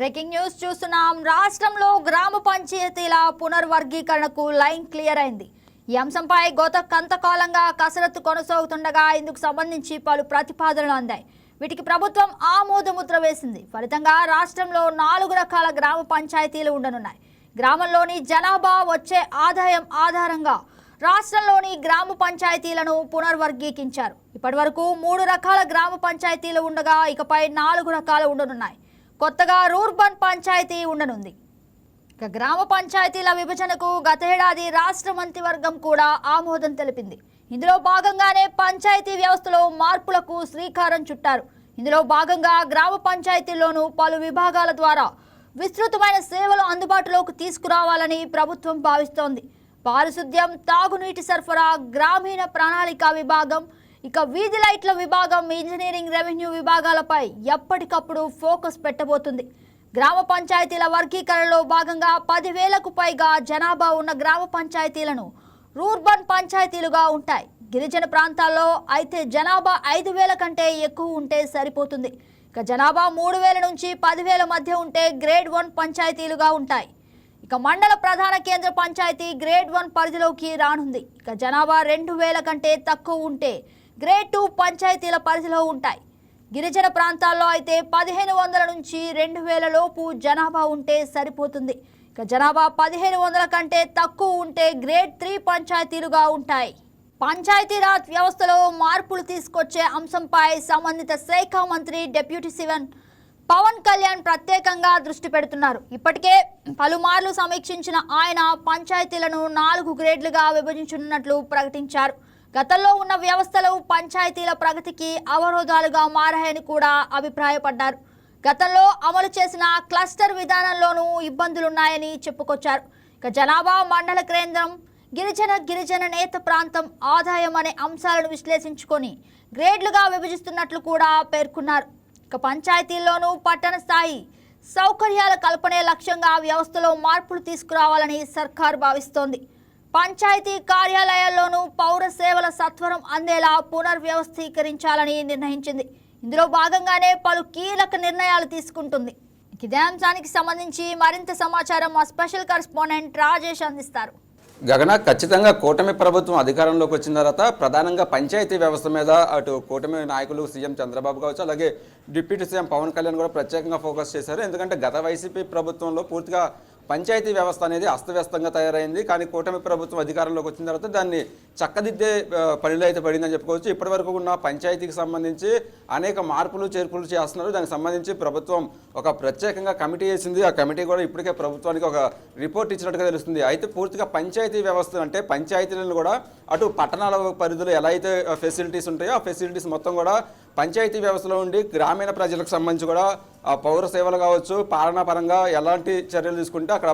Breaking news చూస్తున్నాం. రాష్ట్రంలో గ్రామ పంచాయతీల పునర్వర్గీకరణకు లైన్ క్లియర్ అయింది. ఈ అంశంపై గత కొంతకాలంగా కసరత్తు కొనసాగుతుండగా ఇందుకు సంబంధించి పలు ప్రతిపాదనలు అందాయి. వీటికి ప్రభుత్వం ఆమోద ముద్ర వేసింది. ఫలితంగా రాష్ట్రంలో 4 రకాల గ్రామ పంచాయతీలు ఉండనున్నాయి. గ్రామంలోని జనాభా, వచ్చే ఆదాయం ఆధారంగా రాష్ట్రంలోని గ్రామ పంచాయతీలను పునర్వర్గీకరించారు. ఇప్పటివరకు 3 రకాల గ్రామ పంచాయతీలు ఉండగా ఇకపై 4 రకాలు ఉండనున్నాయి. కొత్తగా రూర్బన్ పంచాయతీ ఉండనుంది. ఇక గ్రామ పంచాయతీల విభజనకు గత ఏడాది రాష్ట్ర మంత్రివర్గం కూడా ఆమోదం తెలిపింది. ఇందులో భాగంగానే పంచాయతీ వ్యవస్థలో మార్పులకు శ్రీకారం చుట్టారు. ఇందులో భాగంగా గ్రామ పంచాయతీల్లోనూ పలు విభాగాల ద్వారా విస్తృతమైన సేవలు అందుబాటులోకి తీసుకురావాలని ప్రభుత్వం భావిస్తోంది. పారిశుద్ధ్యం, తాగునీటి సరఫరా, గ్రామీణ ప్రణాళిక విభాగం, ఇక వీధి లైట్ల విభాగం, ఇంజనీరింగ్, రెవెన్యూ విభాగాలపై ఎప్పటికప్పుడు ఫోకస్ పెట్టబోతుంది. గ్రామ పంచాయతీల వర్గీకరణలో భాగంగా 10,000కు పైగా జనాభా ఉన్న గ్రామ పంచాయతీలను రూర్బన్ పంచాయతీలుగా ఉంటాయి. గిరిజన ప్రాంతాల్లో అయితే జనాభా 5,000 కంటే ఎక్కువ ఉంటే సరిపోతుంది. ఇక జనాభా 3,000 నుంచి 10,000 మధ్య ఉంటే గ్రేడ్ 1 పంచాయతీలుగా ఉంటాయి. ఇక మండల ప్రధాన కేంద్ర పంచాయతీ గ్రేడ్ 1 పరిధిలోకి రానుంది. ఇక జనాభా 2,000 కంటే తక్కువ ఉంటే గ్రేడ్ 2 పంచాయతీల పరిధిలో ఉంటాయి. గిరిజన ప్రాంతాల్లో అయితే 1,500 నుంచి 2,000 లోపు జనాభా ఉంటే సరిపోతుంది. ఇక జనాభా 1,500 కంటే తక్కువ ఉంటే గ్రేడ్ 3 పంచాయతీలుగా ఉంటాయి. పంచాయతీరాజ్ వ్యవస్థలో మార్పులు తీసుకొచ్చే అంశంపై సంబంధిత శాఖ మంత్రి డిప్యూటీ సీఎం పవన్ కళ్యాణ్ ప్రత్యేకంగా దృష్టి పెడుతున్నారు. ఇప్పటికే పలుమార్లు సమీక్షించిన ఆయన పంచాయతీలను 4 గ్రేడ్లుగా విభజించనున్నట్లు ప్రకటించారు. గతంలో ఉన్న వ్యవస్థలు పంచాయతీల ప్రగతికి అవరోధాలుగా మారాయని కూడా అభిప్రాయపడ్డారు. గతంలో అమలు చేసిన క్లస్టర్ విధానంలోనూ ఇబ్బందులున్నాయని చెప్పుకొచ్చారు. ఇక జనాభా, మండల కేంద్రం, గిరిజన నేత ప్రాంతం, ఆదాయం అనే అంశాలను విశ్లేషించుకొని గ్రేడ్లుగా విభజిస్తున్నట్లు కూడా పేర్కొన్నారు. ఇక పంచాయతీల్లోనూ పట్టణ స్థాయి సౌకర్యాల కల్పనే లక్ష్యంగా వ్యవస్థలో మార్పులు తీసుకురావాలని సర్కార్ భావిస్తోంది. పంచాయతీ కార్యాలయాల్లోనూ పౌర సేవల సత్వరం అందేలా పునర్వ్యవస్థీకరించాలని నిర్ణయించింది. ఇందులో భాగంగానే పలు కీలక నిర్ణయాలు తీసుకుంటుంది. ఇదే అంశానికి సంబంధించి మరింత సమాచారం మా స్పెషల్ కరెస్పాండెంట్ రాజేష్ అందిస్తారు. గగన, ఖచ్చితంగా కూటమి ప్రభుత్వం అధికారంలోకి వచ్చిన తర్వాత ప్రధానంగా పంచాయతీ వ్యవస్థ మీద అటు కూటమి నాయకులు సీఎం చంద్రబాబు కావచ్చు, అలాగే డిప్యూటీ సీఎం పవన్ కళ్యాణ్ కూడా ప్రత్యేకంగా ఫోకస్ చేశారు. ఎందుకంటే గత వైసీపీ ప్రభుత్వంలో పూర్తిగా పంచాయతీ వ్యవస్థ అనేది అస్తవ్యస్తంగా తయారైంది. కానీ కూటమి ప్రభుత్వం అధికారంలోకి వచ్చిన తర్వాత దాన్ని చక్కదిద్దే పనిలో అయితే పడిందని చెప్పుకోవచ్చు. ఇప్పటివరకు ఉన్న పంచాయతీకి సంబంధించి అనేక మార్పులు చేర్పులు చేస్తున్నారు. దానికి సంబంధించి ప్రభుత్వం ఒక ప్రత్యేకంగా కమిటీ వేసింది. ఆ కమిటీ కూడా ఇప్పటికే ప్రభుత్వానికి ఒక రిపోర్ట్ ఇచ్చినట్టుగా తెలుస్తుంది. అయితే పూర్తిగా పంచాయతీ వ్యవస్థ అంటే పంచాయతీలను కూడా అటు పట్టణాల పరిధిలో ఎలా అయితే ఫెసిలిటీస్ ఉంటాయో ఆ ఫెసిలిటీస్ మొత్తం కూడా పంచాయతీ వ్యవస్థలో ఉండి గ్రామీణ ప్రజలకు సంబంధించి కూడా పౌర సేవలు కావచ్చు, పాలనా పరంగా ఎలాంటి చర్యలు తీసుకుంటే అక్కడ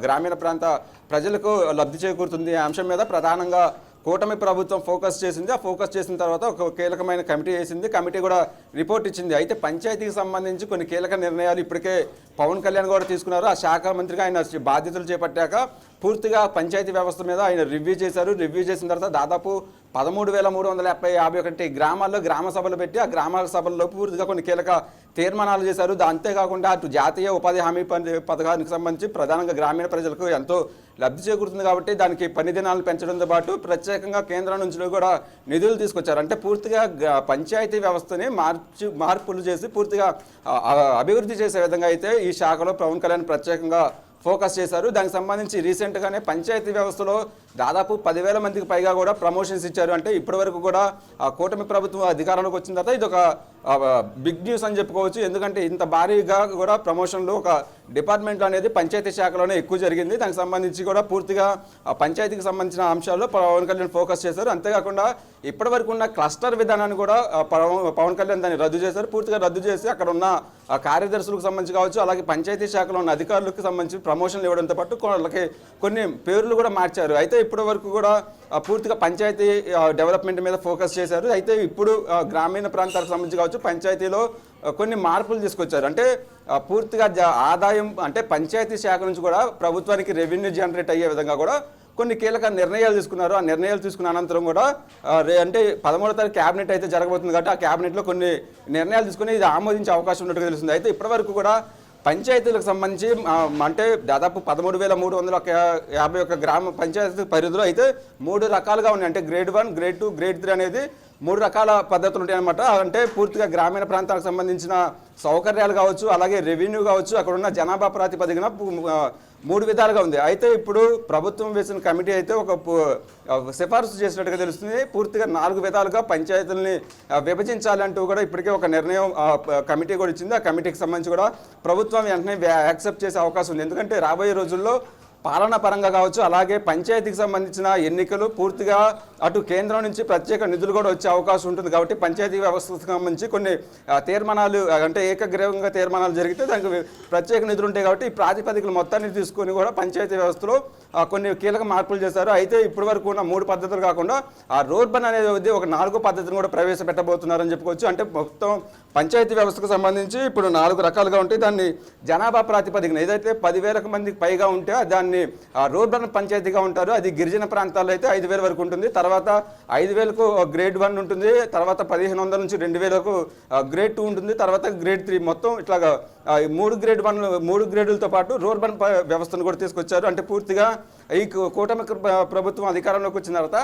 గ్రామీణ ప్రాంత ప్రజలకు లబ్ధి చేకూరుతుంది. ఈ అంశం మీద ప్రధానంగా కూటమి ప్రభుత్వం ఫోకస్ చేసింది. ఆ ఫోకస్ చేసిన తర్వాత ఒక కీలకమైన కమిటీ వేసింది. కమిటీ కూడా రిపోర్ట్ ఇచ్చింది. అయితే పంచాయతీకి సంబంధించి కొన్ని కీలక నిర్ణయాలు ఇప్పటికే పవన్ కళ్యాణ్ కూడా తీసుకున్నారు. ఆ శాఖ మంత్రిగా ఆయన బాధ్యతలు చేపట్టాక పూర్తిగా పంచాయతీ వ్యవస్థ మీద ఆయన రివ్యూ చేశారు. రివ్యూ చేసిన తర్వాత దాదాపు 13,351 గ్రామాల్లో గ్రామ సభలు పెట్టి ఆ గ్రామాల సభల్లో పూర్తిగా కొన్ని కీలక తీర్మానాలు చేశారు. అంతేకాకుండా అటు జాతీయ ఉపాధి హామీ పథకానికి సంబంధించి ప్రధానంగా గ్రామీణ ప్రజలకు ఎంతో లబ్ధి చేకూరుతుంది కాబట్టి దానికి పని దినాలను పెంచడంతో పాటు ప్రత్యేకంగా కేంద్రం నుంచి కూడా నిధులు తీసుకొచ్చారు. అంటే పూర్తిగా పంచాయతీ వ్యవస్థని మార్పులు చేసి పూర్తిగా అభివృద్ధి చేసే విధంగా అయితే ఈ శాఖలో పవన్ కళ్యాణ్ ప్రత్యేకంగా ఫోకస్ చేశారు. దానికి సంబంధించి రీసెంట్గానే పంచాయతీ వ్యవస్థలో దాదాపు 10,000 మందికి పైగా కూడా ప్రమోషన్స్ ఇచ్చారు. అంటే ఇప్పటివరకు కూడా కూటమి ప్రభుత్వం అధికారంలోకి వచ్చిన తర్వాత ఇది ఒక బిగ్ న్యూస్ అని చెప్పుకోవచ్చు. ఎందుకంటే ఇంత భారీగా కూడా ప్రమోషన్లు ఒక డిపార్ట్మెంట్ అనేది పంచాయతీ శాఖలోనే ఎక్కువ జరిగింది. దానికి సంబంధించి కూడా పూర్తిగా పంచాయతీకి సంబంధించిన అంశాల్లో పవన్ కళ్యాణ్ ఫోకస్ చేశారు. అంతేకాకుండా ఇప్పటివరకు ఉన్న క్లస్టర్ విధానాన్ని కూడా పవన్ కళ్యాణ్ దాన్ని రద్దు చేశారు. పూర్తిగా రద్దు చేసి అక్కడ ఉన్న కార్యదర్శులకు సంబంధించి కావచ్చు, అలాగే పంచాయతీ శాఖలో ఉన్న అధికారులకు సంబంధించి ప్రమోషన్లు ఇవ్వడంతో పాటు వాళ్ళకి కొన్ని పేర్లు కూడా మార్చారు. అయితే ఇప్పటి వరకు కూడా పూర్తిగా పంచాయతీ డెవలప్మెంట్ మీద ఫోకస్ చేశారు. అయితే ఇప్పుడు గ్రామీణ ప్రాంతాలకు సంబంధించి కావచ్చు పంచాయతీలో కొన్ని మార్పులు తీసుకొచ్చారు. అంటే పూర్తిగా ఆదాయం అంటే పంచాయతీ శాఖ నుంచి కూడా ప్రభుత్వానికి రెవెన్యూ జనరేట్ అయ్యే విధంగా కూడా కొన్ని కీలక నిర్ణయాలు తీసుకున్నారు. ఆ నిర్ణయాలు తీసుకున్న అనంతరం కూడా అంటే 13వ తారీఖు క్యాబినెట్ అయితే జరగబోతుంది కాబట్టి ఆ క్యాబినెట్లో కొన్ని నిర్ణయాలు తీసుకుని ఇది ఆమోదించే అవకాశం ఉన్నట్టుగా తెలుస్తుంది. అయితే ఇప్పటివరకు కూడా పంచాయతీలకు సంబంధించి అంటే దాదాపు 13,351 గ్రామ పంచాయతీ పరిధిలో అయితే 3 రకాలుగా ఉన్నాయి. అంటే గ్రేడ్ 1, గ్రేడ్ 2, గ్రేడ్ 3 అనేది 3 రకాల పద్ధతులు ఉంటాయన్నమాట. అంటే పూర్తిగా గ్రామీణ ప్రాంతాలకు సంబంధించిన సౌకర్యాలు కావచ్చు, అలాగే రెవెన్యూ కావచ్చు, అక్కడ ఉన్న జనాభా ప్రాతిపదికన 3 విధాలుగా ఉంది. అయితే ఇప్పుడు ప్రభుత్వం వేసిన కమిటీ అయితే ఒక సిఫార్సు చేసినట్టుగా తెలుస్తుంది. పూర్తిగా 4 విధాలుగా పంచాయతీలని విభజించాలంటూ కూడా ఇప్పటికే ఒక నిర్ణయం కమిటీ కూడా ఇచ్చింది. ఆ కమిటీకి సంబంధించి కూడా ప్రభుత్వం వెంటనే యాక్సెప్ట్ చేసే అవకాశం ఉంది. ఎందుకంటే రాబోయే రోజుల్లో పాలనా పరంగా కావచ్చు, అలాగే పంచాయతీకి సంబంధించిన ఎన్నికలు పూర్తిగా అటు కేంద్రం నుంచి ప్రత్యేక నిధులు కూడా వచ్చే అవకాశం ఉంటుంది. కాబట్టి పంచాయతీ వ్యవస్థకు సంబంధించి కొన్ని తీర్మానాలు అంటే ఏకగ్రీవంగా తీర్మానాలు జరిగితే దానికి ప్రత్యేక నిధులు ఉంటాయి. కాబట్టి ఈ ప్రాతిపదికలు మొత్తాన్ని తీసుకొని కూడా పంచాయతీ వ్యవస్థలో కొన్ని కీలక మార్పులు చేశారు. అయితే ఇప్పటి వరకు ఉన్న 3 పద్ధతులు కాకుండా ఆ రూర్బన్ అనేది ఒక 4వ పద్ధతిని కూడా ప్రవేశపెట్టబోతున్నారని చెప్పుకోవచ్చు. అంటే మొత్తం పంచాయతీ వ్యవస్థకు సంబంధించి ఇప్పుడు 4 రకాలుగా ఉంటాయి. దాన్ని జనాభా ప్రాతిపదికన ఏదైతే 10,000 మందికి పైగా ఉంటే దాన్ని రూర్బన్ పంచాయతీగా ఉంటారు. అది గిరిజన ప్రాంతాల్లో అయితే 5,000 వరకు ఉంటుంది. తర్వాత 5,000కు గ్రేడ్ 1 ఉంటుంది. తర్వాత 1,500 నుంచి 2,000కు గ్రేడ్ 2 ఉంటుంది. తర్వాత గ్రేడ్ 3 మొత్తం ఇట్లాగా 3 గ్రేడులతో పాటు రూర్బన్ వ్యవస్థను కూడా తీసుకొచ్చారు. అంటే పూర్తిగా ఈ కూటమి ప్రభుత్వం అధికారంలోకి వచ్చిన తర్వాత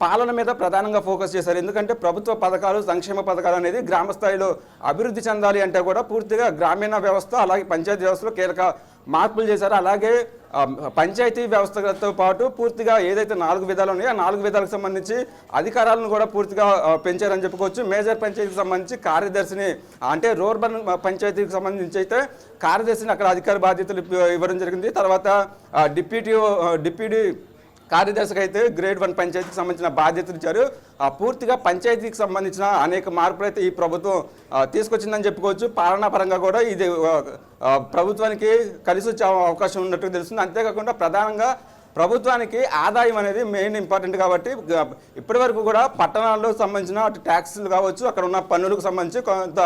పాలన మీద ప్రధానంగా ఫోకస్ చేశారు. ఎందుకంటే ప్రభుత్వ పథకాలు, సంక్షేమ పథకాలు అనేది గ్రామ స్థాయిలో అభివృద్ధి చెందాలి అంటే కూడా పూర్తిగా గ్రామీణ వ్యవస్థ అలాగే పంచాయతీ వ్యవస్థలో కీలక మార్పులు చేశారు. అలాగే పంచాయతీ వ్యవస్థతో పాటు పూర్తిగా ఏదైతే 4 విధాలు ఉన్నాయో ఆ 4 విధాలకు సంబంధించి అధికారాలను కూడా పూర్తిగా పెంచారని చెప్పుకోవచ్చు. మేజర్ పంచాయతీకి సంబంధించి కార్యదర్శిని అంటే రూర్బన్ పంచాయతీకి సంబంధించి అయితే కార్యదర్శిని అక్కడ అధికార బాధ్యతలు ఇవ్వడం జరిగింది. తర్వాత డిప్యూటీ కార్యదర్శికి అయితే గ్రేడ్ 1 పంచాయతీకి సంబంధించిన బాధ్యతలు ఇచ్చారు. పూర్తిగా పంచాయతీకి సంబంధించిన అనేక మార్పులు అయితే ఈ ప్రభుత్వం తీసుకొచ్చిందని చెప్పుకోవచ్చు. పాలనా పరంగా కూడా ఇది ప్రభుత్వానికి కలిసి వచ్చే అవకాశం ఉన్నట్టు తెలుస్తుంది. అంతేకాకుండా ప్రధానంగా ప్రభుత్వానికి ఆదాయం అనేది మెయిన్ ఇంపార్టెంట్. కాబట్టి ఇప్పటి వరకు కూడా పట్టణాల్లో సంబంధించిన అటు ట్యాక్సులు కావచ్చు, అక్కడ ఉన్న పన్నులకు సంబంధించి కొంత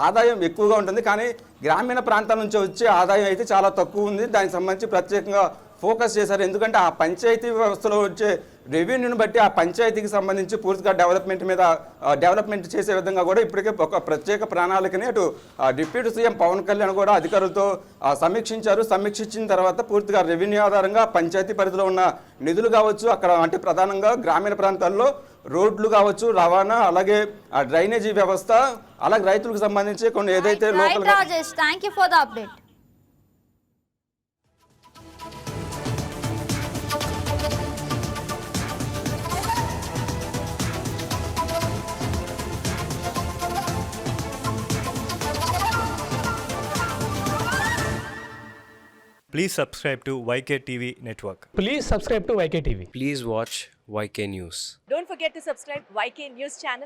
ఆదాయం ఎక్కువగా ఉంటుంది. కానీ గ్రామీణ ప్రాంతాల నుంచి వచ్చే ఆదాయం అయితే చాలా తక్కువ ఉంది. దానికి సంబంధించి ప్రత్యేకంగా ఫోకస్ చేశారు. ఎందుకంటే ఆ పంచాయతీ వ్యవస్థలో వచ్చే రెవెన్యూని బట్టి ఆ పంచాయతీకి సంబంధించి పూర్తిగా డెవలప్మెంట్ చేసే విధంగా కూడా ఇప్పటికే ఒక ప్రత్యేక ప్రణాళికని అటు డిప్యూటీ సీఎం పవన్ కళ్యాణ్ కూడా అధికారులతో సమీక్షించారు. సమీక్షించిన తర్వాత పూర్తిగా రెవెన్యూ ఆధారంగా పంచాయతీ పరిధిలో ఉన్న నిధులు కావచ్చు, అక్కడ అంటే ప్రధానంగా గ్రామీణ ప్రాంతాల్లో రోడ్లు కావచ్చు, రవాణా, అలాగే డ్రైనేజీ వ్యవస్థ, అలాగే రైతులకు సంబంధించి కొన్ని ఏదైతే local Please subscribe to YK TV Network. Please subscribe to YK TV. Please watch YK News. Don't forget to subscribe YK News channel.